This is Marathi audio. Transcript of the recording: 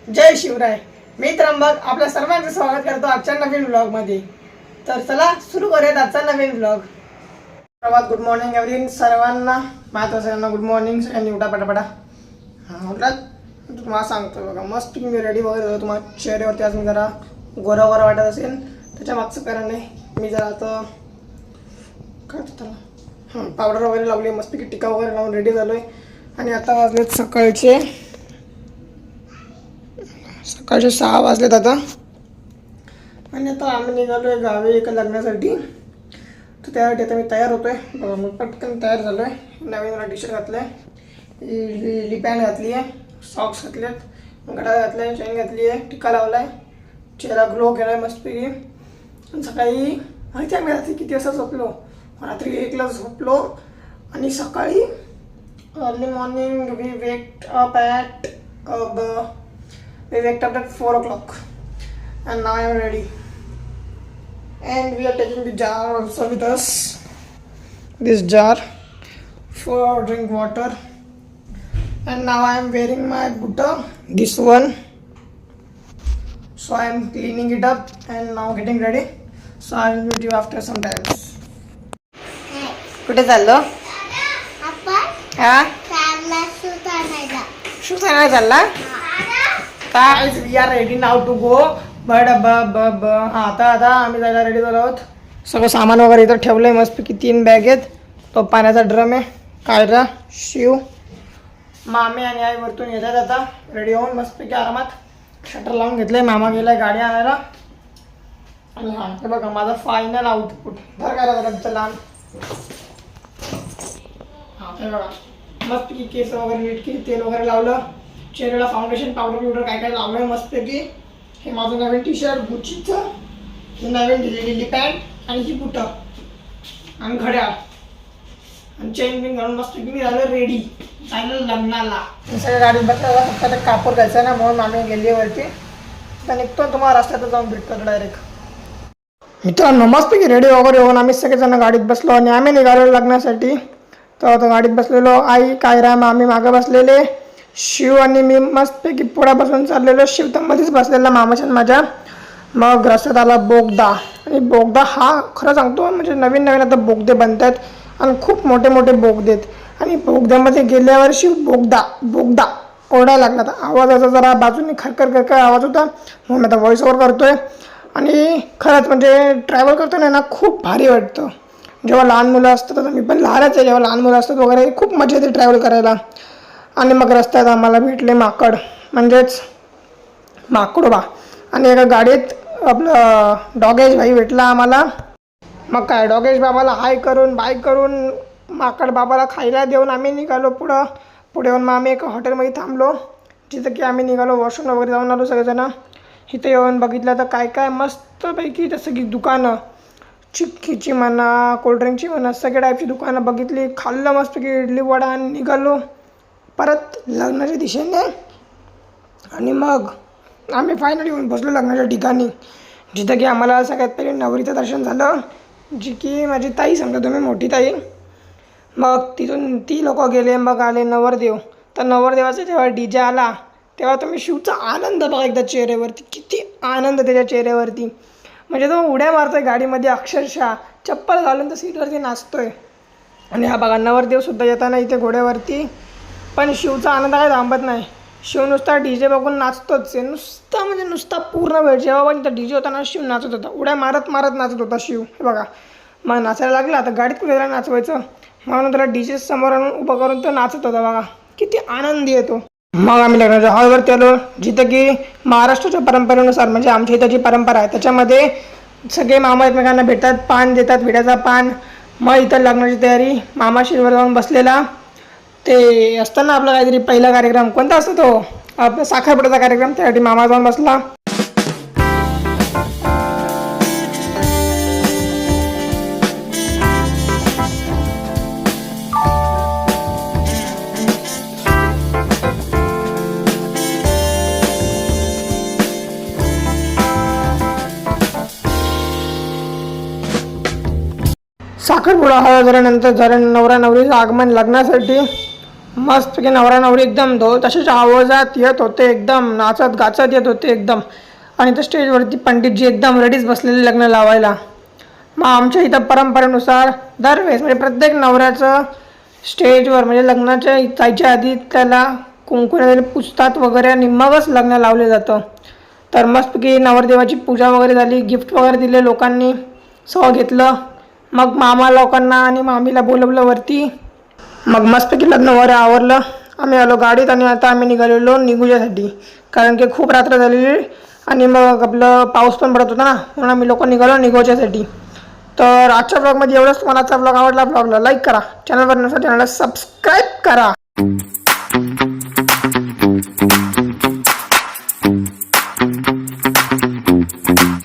जय शिवराय. मी त्र्यंबक आपल्या सर्वांचं स्वागत करतो आजच्या नवीन व्लॉगमध्ये. तर चला सुरू करूयात आजचा नवीन व्लॉग. सर्वात गुड मॉर्निंग एव्हरीवन. सर्वांना सगळ्यांना गुड मॉर्निंग. सगळ्यांनी उठा पटापटा. म्हटलं तुम्हाला सांगतो बघा, मस्त मी रेडी वगैरे होतो. तुम्हाला चेहऱ्यावरती आज मी जरा गोरा गोरा वाटत असेल त्याच्या मागचं कारण आहे, मी जरा आता काय त्याला पावडर वगैरे लावली, मस्तपैकी टिका वगैरे लावून रेडी झालो आहे. आणि आता वाजलेत सकाळचे 6 वाजलेत आता. आणि आता आम्ही निघालो आहे गावी एका लग्नासाठी. तर त्यासाठी आता मी तयार होतो आहे. बघा मग पटकन तयार झालो आहे. नवीन मला टी शर्ट घातलं आहे, ली पॅन्ट घातली आहे, सॉक्स घातलेत, घड्याळ घातलं आहे, चेन घातली आहे, टिका लावला आहे, चेहरा ग्लो केला आहे मस्तपैकी. आणि सकाळी माहिती आहे मी रात्री किती वाजता झोपलो? रात्री 1ला झोपलो. आणि सकाळी early morning we waked up at 4 o'clock and now I am ready and we are taking the jar also with us, this jar for drink water. And now I am wearing my boota, this one, so I am cleaning it up and now getting ready, so I will meet you after some time. कुठे चाललो? शूज आणायला चालला? काय we are ready now to go. आता आम्ही जायला रेडी झालो आहोत. सगळं सामान वगैरे इथं ठेवलं आहे मस्तपैकी. 3 बॅग आहेत, तो पाण्याचा ड्रम आहे, कायरा, शिव, मामे आणि आई वरतून येतात आता रेडी होऊन मस्तपैकी आरामात. शटर लावून घेतलंय, मामा गेलाय गाडी आणायला. आणि हा हे बघा माझा फायनल आउटपुट. धर काय झालं लहान. हा हे बघा मस्तपैकी केस वगैरे नीट केली, तेल वगैरे लावलं, चेहऱ्याला फाउंडेशन पावडर काय काय लावलं आहे मस्तपैकी. हे माझं नवीन टी शर्ट गुच्चीचं, ही नवीन दिलेली पॅन्ट आणि ही बुटं आणि घड्याळ आणि चेन बिन घालून मस्तपैकी मी झालं रेडी जायला लग्नाला. सगळ्या गाडीत बसला फक्त आता कापूर जायचं ना, म्हणून आम्ही गेली वरती. तर निघतो तुम्हाला रस्त्यात जाऊन भेटतो डायरेक्ट. मित्रांनो मस्तपैकी रेडी वगैरे होऊन आम्ही सगळेजण गाडीत बसलो आणि आम्ही निघालो लग्नासाठी. तर आता गाडीत बसलेलो, आई कायरा आम्ही मागं बसलेले, शिव आणि मी मस्तपैकी पुढे बसून चाललेलो. शिव तर मध्येच बसलेला मामाच्या माझ्या. मग रस्त्यात आला बोगदा. आणि बोगदा हा खरं सांगतो म्हणजे नवीन आता बोगदे बनत आहेत आणि खूप मोठे मोठे बोगदे आहेत. आणि बोगद्यामध्ये गेल्यावर शिव बोगदा ओरडायला लागला. तर आवाजाचा जरा बाजूने खरखर आवाज होता, म्हणून आता व्हॉइस ओव्हर करतोय. आणि खरंच म्हणजे ट्रॅव्हल करताना ना खूप भारी वाटतं. जेव्हा लहान मुलं असतात, आता मी पण लहानच आहे, जेव्हा लहान मुलं असतात वगैरे खूप मजा येते ट्रॅव्हल करायला. आणि मग रस्त्यात आम्हाला भेटले माकड, म्हणजेच माकडोबा. आणि एका गाडीत आपलं डॉगेश भाई भेटला आम्हाला. मग काय डॉगेश बाबाला हाय करून बाय करून माकड बाबाला खायला देऊन आम्ही निघालो पुढे येऊन. मग आम्ही एका हॉटेलमध्ये थांबलो, जिथं की आम्ही निघालो वॉशरूम वगैरे जाऊन आलो सगळेजण. इथं येऊन बघितलं तर काय मस्तपैकी जसं की दुकानं, चिक्कीची म्हणा, कोल्ड्रिंकची म्हणा, सगळ्या टाईपची दुकानं बघितली. खाल्लं मस्तपैकी इडली वडा आणि निघालो परत लग्नाच्या दिशेने. आणि मग आम्ही फायनली येऊन बसलो लग्नाच्या ठिकाणी, जिथं की आम्हाला सगळ्यात पहिले नवरीचं दर्शन झालं, जी की माझी ताई समजा तुम्ही, मोठी ताई. मग तिथून ती लोक गेले. मग आले नवरदेव. तर नवरदेवाचा जेव्हा DJ आला तेव्हा तुम्ही शिवचा आनंद बघा एकदा चेहऱ्यावरती, किती आनंद त्याच्या चेहऱ्यावरती. म्हणजे तो उड्या मारतोय गाडीमध्ये, अक्षरशः चप्पल घालून तर सीटवरती नाचतोय. आणि हा बघा नवरदेवसुद्धा येताना इथे घोड्यावरती. पण शिवचा आनंद काय थांबत नाही. शिव नुसता DJ बघून नाचतोच आहे, नुसता पूर्ण वेळ. जेव्हा पण इथं DJ होता ना शिव नाचत होता, उड्या मारत नाचत होता शिव. हे बघा मग नाचायला लागला. आता गाडीत कुठे नाचवायचं म्हणून त्याला DJ समोर आणून उभं करून तो नाचत होता. बघा किती आनंदी येतो. मग आम्ही लग्नाच्या हॉलवरती आलो, जिथं की महाराष्ट्राच्या परंपरेनुसार म्हणजे आमच्या इथं जी परंपरा आहे त्याच्यामध्ये सगळे मामा एकमेकांना भेटतात, पान देतात, विड्याचा पान. मग इथं लग्नाची तयारी. मामा शिरवर जाऊन बसलेला. ते असतं ना आपला काहीतरी पहिला कार्यक्रम, कोणता असतो तो आपला साखरपुड्याचा कार्यक्रम, त्यासाठी मामा जाऊन बसला. साखरपुडा हा झाल्यानंतर नवरा नवरीचं आगमन लग्नासाठी. मस्त की नवरा नवरी एकदम तशाच आवाजात येत होते, एकदम नाचत गाचत येत होते एकदम. आणि त्या स्टेजवरती पंडितजी एकदम रेडीच बसलेले लग्न लावायला. मग आमच्या इथं परंपरेनुसार दरवेळेस म्हणजे प्रत्येक नवऱ्याचं स्टेजवर म्हणजे लग्नाच्या जायच्या आधी त्याला कुंकू वगैरे पुजतात वगैरे आणि मगच लग्न लावले जातं. तर मस्तपैकी नवरदेवाची पूजा वगैरे झाली, गिफ्ट वगैरे दिले लोकांनी, सगळं घेतलं. मग मामा लोकांना आणि मामीला बोलवलं वरती. मग मस्तपैकी लग्न वगैरे आवरलं. आम्ही आलो गाडीत आणि आता आम्ही निघालेलो निघूच्यासाठी, कारण की खूप रात्र झालेली आणि मग आपलं पाऊस पण पडत होता ना, म्हणून आम्ही लोक निघालो निघूच्यासाठी. तर आजच्या ब्लॉगमध्ये एवढंच. तुम्हाला आजचा ब्लॉग आवडला, ब्लॉगला लाईक करा, चॅनलवर नसेल चॅनलला सबस्क्राईब करा.